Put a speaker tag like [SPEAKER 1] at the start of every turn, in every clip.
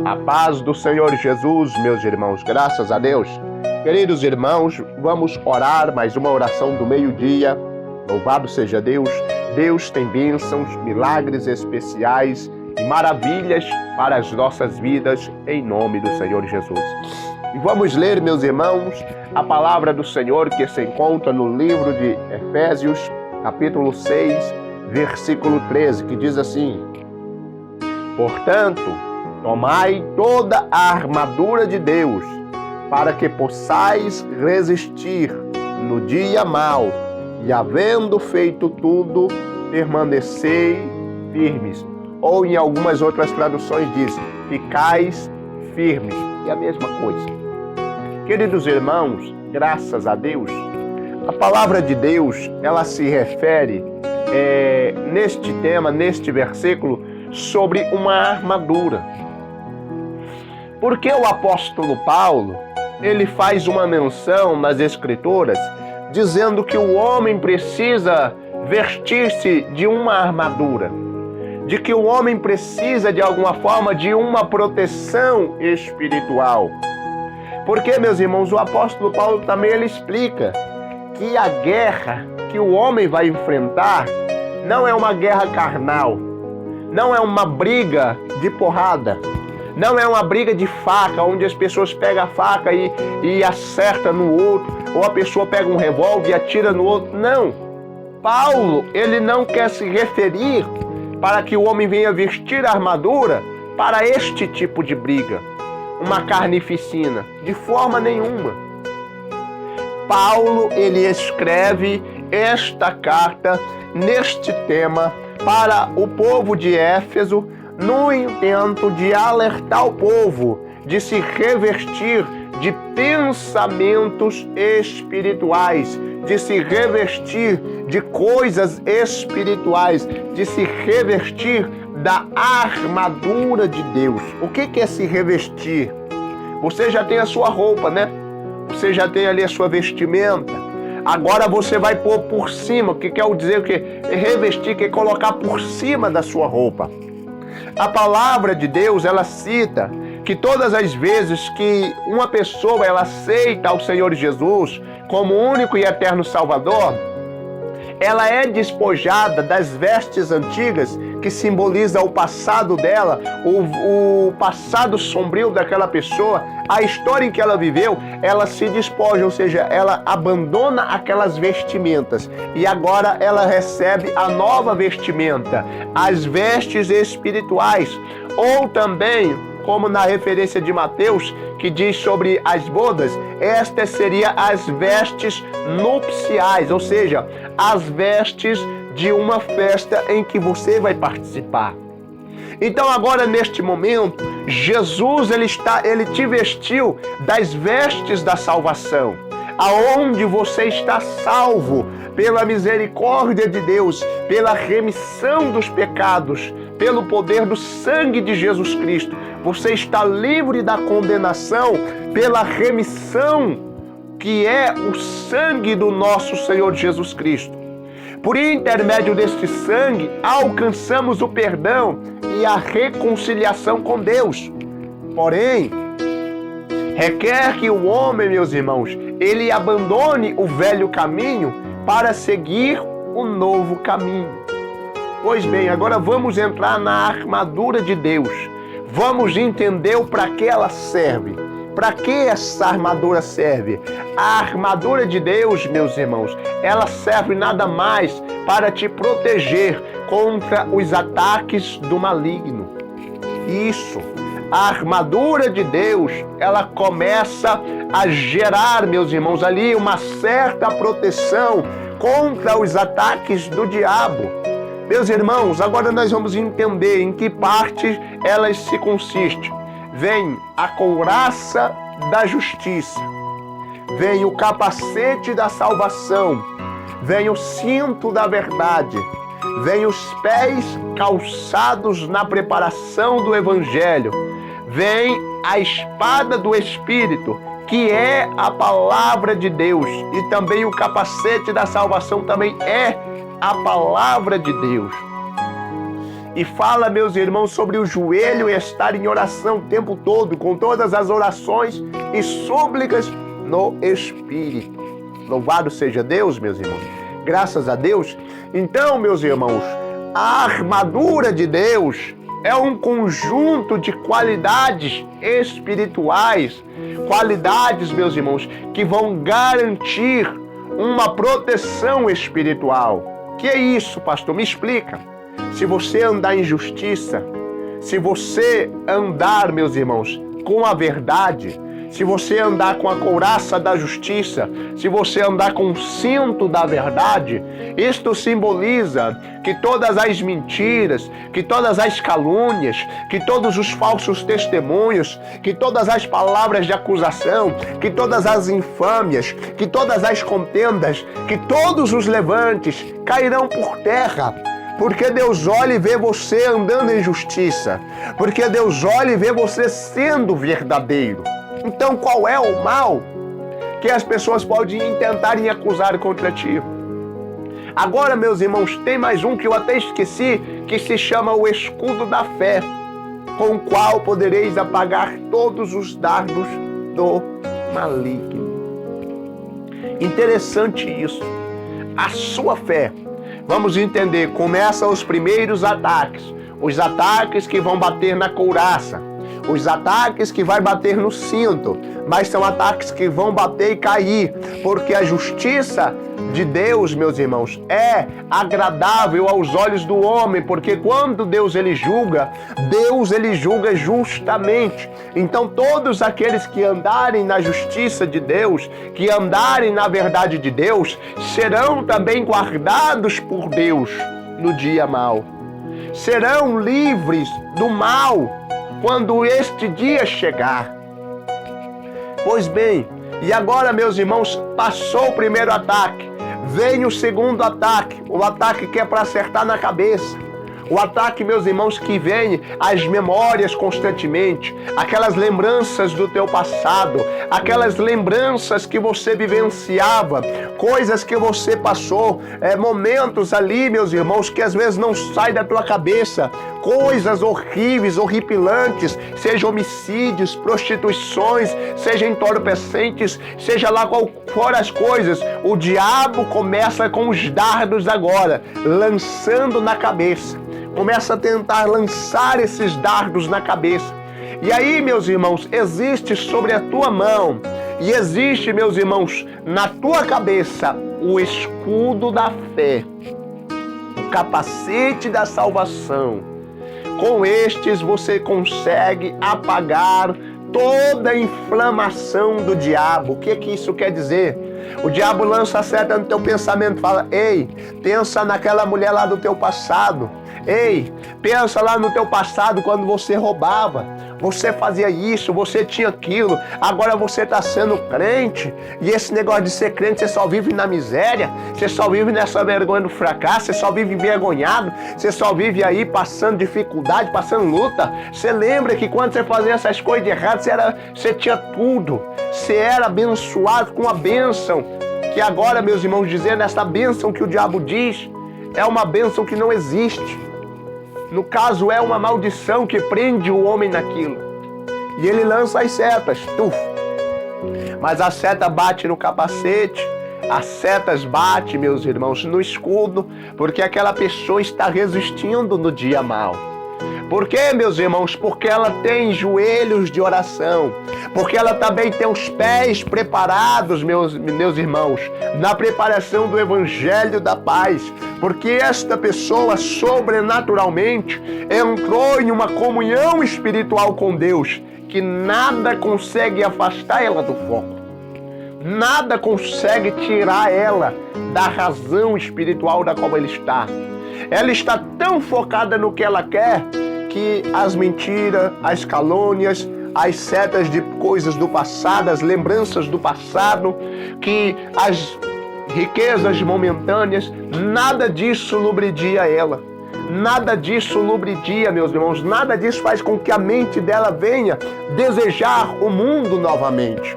[SPEAKER 1] A paz do Senhor Jesus, meus irmãos, graças a Deus. Queridos irmãos, vamos orar mais uma oração do meio-dia. Louvado seja Deus. Deus tem bênçãos, milagres especiais e maravilhas para as nossas vidas, em nome do Senhor Jesus. E vamos ler, meus irmãos, a palavra do Senhor que se encontra no livro de Efésios, capítulo 6, versículo 13, que diz assim: Portanto, tomai toda a armadura de Deus, para que possais resistir no dia mau, e havendo feito tudo, permanecei firmes. Ou em algumas outras traduções diz, ficais firmes. É a mesma coisa. Queridos irmãos, graças a Deus, a palavra de Deus, ela se refere neste tema, neste versículo, sobre uma armadura. Porque o apóstolo Paulo, ele faz uma menção nas Escrituras, dizendo que o homem precisa vestir-se de uma armadura, de que o homem precisa, de alguma forma, de uma proteção espiritual. Porque, meus irmãos, o apóstolo Paulo também ele explica que a guerra que o homem vai enfrentar não é uma guerra carnal, não é uma briga de porrada, não é uma briga de faca, onde as pessoas pegam a faca e acertam no outro, ou a pessoa pega um revólver e atira no outro. Não. Paulo, ele não quer se referir para que o homem venha vestir a armadura para este tipo de briga, uma carnificina, de forma nenhuma. Paulo, ele escreve esta carta neste tema para o povo de Éfeso, no intento de alertar o povo, de se revestir de pensamentos espirituais, de se revestir de coisas espirituais, de se revestir da armadura de Deus. O que é se revestir? Você já tem a sua roupa, né? Você já tem ali a sua vestimenta. Agora você vai pôr por cima. O que quer dizer o quê? Revestir, que é colocar por cima da sua roupa. A palavra de Deus, ela cita que todas as vezes que uma pessoa ela aceita ao Senhor Jesus como único e eterno Salvador, ela é despojada das vestes antigas que simboliza o passado dela, o passado sombrio daquela pessoa, a história em que ela viveu, ela se despoja, ou seja, ela abandona aquelas vestimentas e agora ela recebe a nova vestimenta, as vestes espirituais, ou também, como na referência de Mateus, que diz sobre as bodas, estas seriam as vestes nupciais, ou seja, as vestes de uma festa em que você vai participar. Então agora neste momento, Jesus ele te vestiu das vestes da salvação, aonde você está salvo pela misericórdia de Deus, pela remissão dos pecados, pelo poder do sangue de Jesus Cristo. Você está livre da condenação pela remissão que é o sangue do nosso Senhor Jesus Cristo. Por intermédio deste sangue, alcançamos o perdão e a reconciliação com Deus. Porém, requer que o homem, meus irmãos, ele abandone o velho caminho para seguir o novo caminho. Pois bem, agora vamos entrar na armadura de Deus. Vamos entender para que ela serve. Para que essa armadura serve? A armadura de Deus, meus irmãos, ela serve nada mais para te proteger contra os ataques do maligno. Isso. A armadura de Deus, ela começa a gerar, meus irmãos, ali uma certa proteção contra os ataques do diabo. Meus irmãos, agora nós vamos entender em que parte elas se consistem. Vem a couraça da justiça, vem o capacete da salvação, vem o cinto da verdade, vem os pés calçados na preparação do evangelho, vem a espada do Espírito, que é a palavra de Deus, e também o capacete da salvação também é a palavra de Deus. E fala, meus irmãos, sobre o joelho estar em oração o tempo todo, com todas as orações e súplicas no Espírito. Louvado seja Deus, meus irmãos. Graças a Deus. Então, meus irmãos, a armadura de Deus é um conjunto de qualidades espirituais, qualidades, meus irmãos, que vão garantir uma proteção espiritual. Que é isso, pastor? Me explica. Se você andar em justiça, se você andar, meus irmãos, com a verdade, se você andar com a couraça da justiça, se você andar com o cinto da verdade, isto simboliza que todas as mentiras, que todas as calúnias, que todos os falsos testemunhos, que todas as palavras de acusação, que todas as infâmias, que todas as contendas, que todos os levantes cairão por terra. Porque Deus olha e vê você andando em justiça. Porque Deus olha e vê você sendo verdadeiro. Então, qual é o mal que as pessoas podem tentarem acusar contra ti? Agora, meus irmãos, tem mais um que eu até esqueci, que se chama o escudo da fé, com o qual podereis apagar todos os dardos do maligno. Interessante isso. A sua fé, vamos entender, começa os primeiros ataques. Os ataques que vão bater na couraça. Os ataques que vai bater no cinto, mas são ataques que vão bater e cair, porque a justiça de Deus, meus irmãos, é agradável aos olhos do homem, porque quando Deus ele julga justamente. Então todos aqueles que andarem na justiça de Deus, que andarem na verdade de Deus, serão também guardados por Deus no dia mau. Serão livres do mal quando este dia chegar. Pois bem, e agora, meus irmãos, passou o primeiro ataque, vem o segundo ataque, o ataque que é para acertar na cabeça. O ataque, meus irmãos, que vem as memórias constantemente, aquelas lembranças do teu passado, aquelas lembranças que você vivenciava, coisas que você passou, momentos ali, meus irmãos, que às vezes não saem da tua cabeça, coisas horríveis, horripilantes, seja homicídios, prostituições, seja entorpecentes, seja lá qual for as coisas, o diabo começa com os dardos agora, lançando na cabeça. Começa a tentar lançar esses dardos na cabeça. E aí, meus irmãos, existe sobre a tua mão e existe, meus irmãos, na tua cabeça o escudo da fé, o capacete da salvação. Com estes você consegue apagar toda a inflamação do diabo. O que isso quer dizer? O diabo lança a seta no teu pensamento, fala: ei, pensa naquela mulher lá do teu passado. Ei, pensa lá no teu passado quando você roubava, você fazia isso, você tinha aquilo, agora você está sendo crente, e esse negócio de ser crente, você só vive na miséria, você só vive nessa vergonha do fracasso, você só vive envergonhado, você só vive aí passando dificuldade, passando luta. Você lembra que quando você fazia essas coisas de errado, você tinha tudo, você era abençoado com a bênção, que agora, meus irmãos, dizendo essa bênção que o diabo diz, é uma bênção que não existe. No caso, é uma maldição que prende o homem naquilo. E ele lança as setas, mas a seta bate no capacete, as setas batem, meus irmãos, no escudo, porque aquela pessoa está resistindo no dia mau. Por quê, meus irmãos? Porque ela tem joelhos de oração, porque ela também tem os pés preparados, meus irmãos, na preparação do Evangelho da Paz, porque esta pessoa sobrenaturalmente entrou em uma comunhão espiritual com Deus, que nada consegue afastar ela do foco, nada consegue tirar ela da razão espiritual da qual ela está. Ela está tão focada no que ela quer, que as mentiras, as calúnias, as setas de coisas do passado, as lembranças do passado, que as riquezas momentâneas, nada disso lubridia ela. Nada disso lubridia, meus irmãos, nada disso faz com que a mente dela venha desejar o mundo novamente.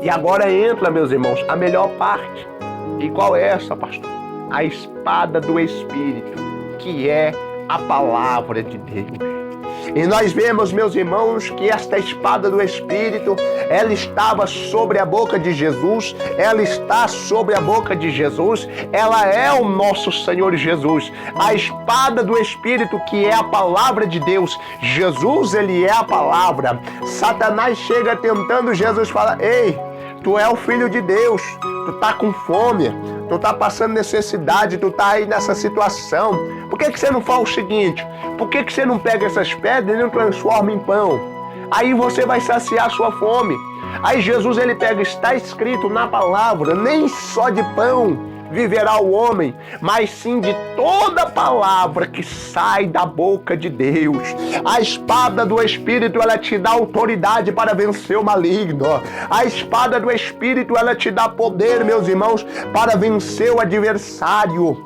[SPEAKER 1] E agora entra, meus irmãos, a melhor parte. E qual é essa, pastor? A espada do Espírito, que é a palavra de Deus. E nós vemos, meus irmãos, que esta espada do Espírito, ela estava sobre a boca de Jesus, ela está sobre a boca de Jesus, ela é o nosso Senhor Jesus. A espada do Espírito, que é a palavra de Deus, Jesus, ele é a palavra. Satanás chega tentando Jesus, fala: ei, tu é o Filho de Deus, tu tá com fome, tu tá passando necessidade, tu tá aí nessa situação. Por que você não faz o seguinte? Por que você não pega essas pedras e não transforma em pão? Aí você vai saciar a sua fome. Aí Jesus, ele pega, está escrito na palavra, nem só de pão viverá o homem, mas sim de toda palavra que sai da boca de Deus. A espada do Espírito, ela te dá autoridade para vencer o maligno. A espada do Espírito, ela te dá poder, meus irmãos, para vencer o adversário.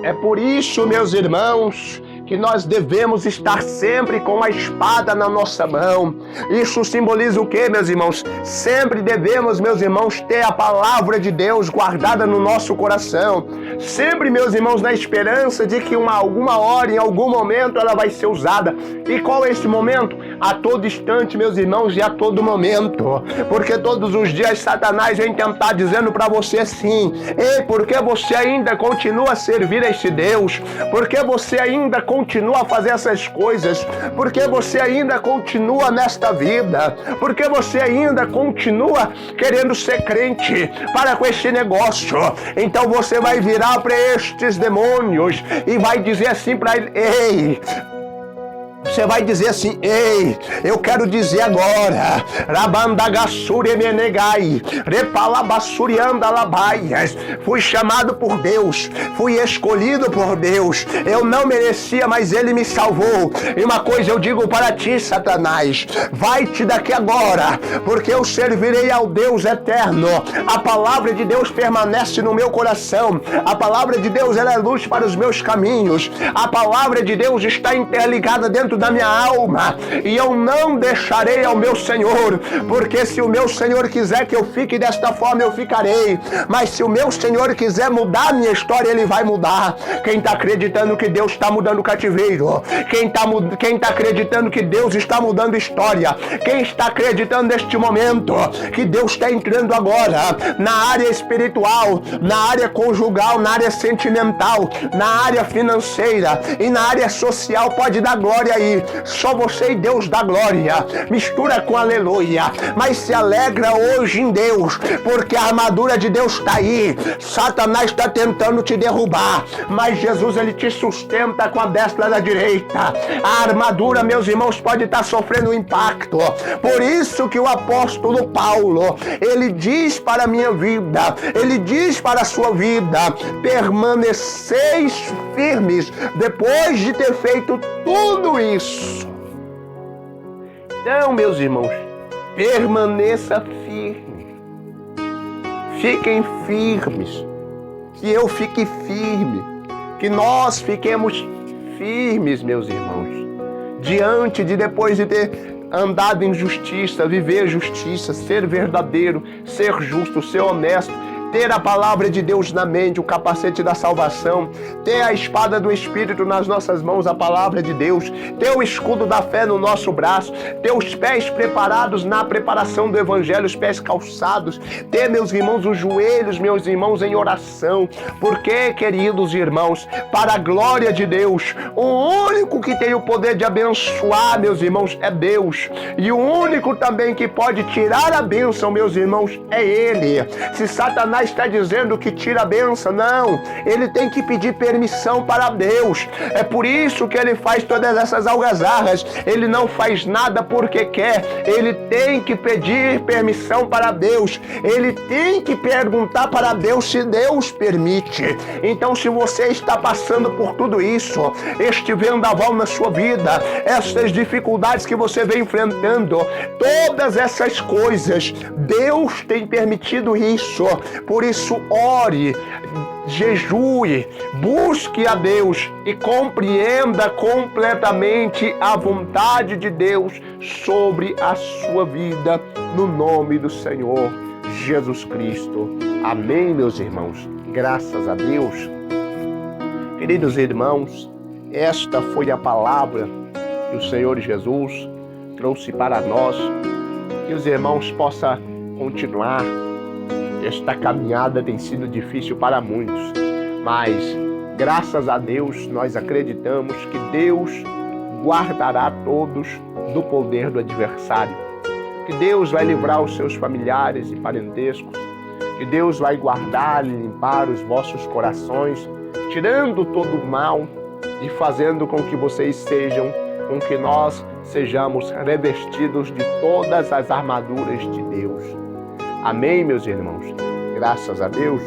[SPEAKER 1] É por isso, meus irmãos, que nós devemos estar sempre com a espada na nossa mão. Isso simboliza o quê, meus irmãos? Sempre devemos, meus irmãos, ter a palavra de Deus guardada no nosso coração. Sempre, meus irmãos, na esperança de que alguma hora, em algum momento, ela vai ser usada. E qual é esse momento? A todo instante, meus irmãos, e a todo momento. Porque todos os dias Satanás vem tentar dizendo para você assim: ei, por que você ainda continua a servir a esse Deus? Por que você ainda continua a fazer essas coisas? Por que você ainda continua nesta vida? Por que você ainda continua querendo ser crente? Para com esse negócio. Então você vai virar para estes demônios e vai dizer assim para ele: ei, você vai dizer assim: ei, eu quero dizer agora, fui chamado por Deus, fui escolhido por Deus, eu não merecia, mas Ele me salvou. E uma coisa eu digo para ti, Satanás: vai-te daqui agora, porque eu servirei ao Deus eterno. A palavra de Deus permanece no meu coração, a palavra de Deus, ela é luz para os meus caminhos, a palavra de Deus está interligada dentro da minha alma, e eu não deixarei ao meu Senhor, porque se o meu Senhor quiser que eu fique desta forma, eu ficarei, mas se o meu Senhor quiser mudar a minha história, Ele vai mudar. Quem está acreditando que Deus está mudando o cativeiro? Quem está acreditando que Deus está mudando história? Quem está acreditando neste momento que Deus está entrando agora na área espiritual, na área conjugal, na área sentimental, na área financeira e na área social? Pode dar glória aí. Só você e Deus dá glória. Mistura com aleluia. Mas se alegra hoje em Deus, porque a armadura de Deus está aí. Satanás está tentando te derrubar, mas Jesus, ele te sustenta com a destra da direita. A armadura, meus irmãos, pode estar sofrendo impacto. Por isso que o apóstolo Paulo, ele diz para a minha vida, ele diz para a sua vida: permaneceis firmes depois de ter feito tudo isso. Então, meus irmãos, permaneça firme. Fiquem firmes. Que eu fique firme. Que nós fiquemos firmes, meus irmãos. Depois de ter andado em justiça, viver justiça, ser verdadeiro, ser justo, ser honesto, ter a palavra de Deus na mente, o capacete da salvação, ter a espada do Espírito nas nossas mãos, a palavra de Deus, ter o escudo da fé no nosso braço, ter os pés preparados na preparação do Evangelho, os pés calçados, ter, meus irmãos, os joelhos, meus irmãos, em oração. Porque, queridos irmãos, para a glória de Deus, o único que tem o poder de abençoar, meus irmãos, é Deus. E o único também que pode tirar a bênção, meus irmãos, é Ele. Se Satanás está dizendo que tira a bênção, não, ele tem que pedir permissão para Deus. É por isso que ele faz todas essas algazarras. Ele não faz nada porque quer, ele tem que pedir permissão para Deus, ele tem que perguntar para Deus se Deus permite. Então, se você está passando por tudo isso, este vendaval na sua vida, essas dificuldades que você vem enfrentando, todas essas coisas, Deus tem permitido isso. Por isso, ore, jejue, busque a Deus e compreenda completamente a vontade de Deus sobre a sua vida, no nome do Senhor Jesus Cristo. Amém, meus irmãos? Graças a Deus. Queridos irmãos, esta foi a palavra que o Senhor Jesus trouxe para nós. Que os irmãos possam continuar. Esta caminhada tem sido difícil para muitos, mas graças a Deus nós acreditamos que Deus guardará todos do poder do adversário. Que Deus vai livrar os seus familiares e parentescos. Que Deus vai guardar e limpar os vossos corações, tirando todo o mal e fazendo com que vocês sejam, com que nós sejamos revestidos de todas as armaduras de Deus. Amém, meus irmãos? Graças a Deus.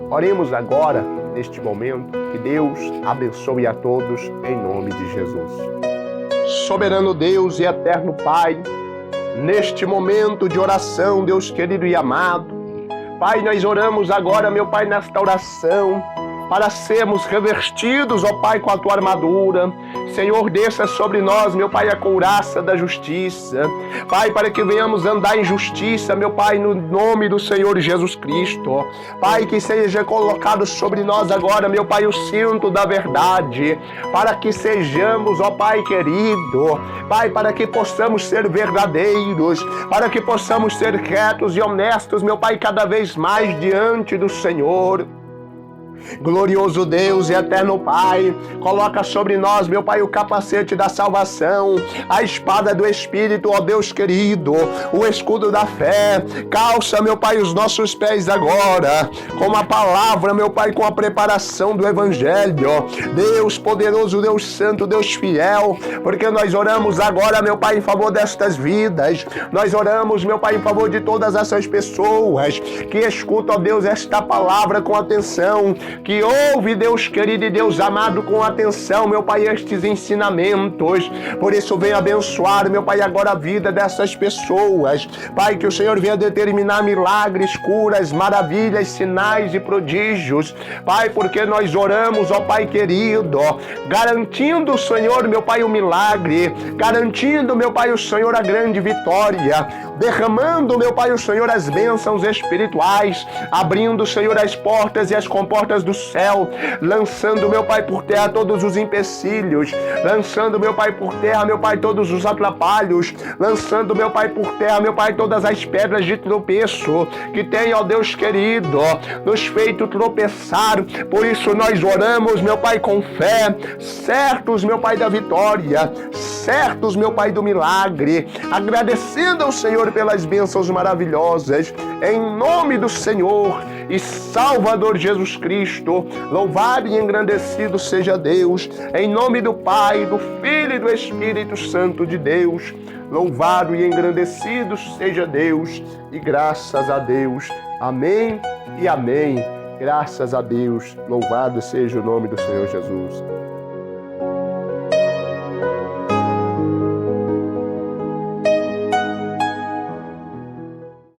[SPEAKER 1] Oremos agora, neste momento, que Deus abençoe a todos, em nome de Jesus. Soberano Deus e eterno Pai, neste momento de oração, Deus querido e amado, Pai, nós oramos agora, meu Pai, nesta oração, para sermos revestidos, ó Pai, com a Tua armadura. Senhor, desça sobre nós, meu Pai, a couraça da justiça. Pai, para que venhamos andar em justiça, meu Pai, no nome do Senhor Jesus Cristo. Pai, que seja colocado sobre nós agora, meu Pai, o cinto da verdade, para que sejamos, ó Pai querido, Pai, para que possamos ser verdadeiros, para que possamos ser retos e honestos, meu Pai, cada vez mais diante do Senhor. Glorioso Deus e eterno Pai, coloca sobre nós, meu Pai, o capacete da salvação, a espada do Espírito, ó Deus querido, o escudo da fé. Calça, meu Pai, os nossos pés agora com a palavra, meu Pai, com a preparação do Evangelho. Deus poderoso, Deus santo, Deus fiel, porque nós oramos agora, meu Pai, em favor destas vidas. Nós oramos, meu Pai, em favor de todas essas pessoas que escutam, ó Deus, esta palavra com atenção, que ouve, Deus querido e Deus amado, com atenção, meu Pai, estes ensinamentos. Por isso, venha abençoar, meu Pai, agora a vida dessas pessoas. Pai, que o Senhor venha determinar milagres, curas, maravilhas, sinais e prodígios. Pai, porque nós oramos, ó Pai querido, garantindo, Senhor, meu Pai, o milagre, garantindo, meu Pai, o Senhor, a grande vitória, derramando, meu Pai, o Senhor, as bênçãos espirituais, abrindo, Senhor, as portas e as comportas do céu, lançando, meu Pai, por terra todos os empecilhos, lançando, meu Pai, por terra, meu Pai, todos os atrapalhos, lançando, meu Pai, por terra, meu Pai, todas as pedras de tropeço que tem, ó Deus querido, nos feito tropeçar. Por isso nós oramos, meu Pai, com fé, certos, meu Pai, da vitória, certos, meu Pai, do milagre, agradecendo ao Senhor pelas bênçãos maravilhosas, em nome do Senhor e Salvador Jesus Cristo. Louvado e engrandecido seja Deus, em nome do Pai, do Filho e do Espírito Santo de Deus. Louvado e engrandecido seja Deus, e graças a Deus. Amém e amém. Graças a Deus. Louvado seja o nome do Senhor Jesus.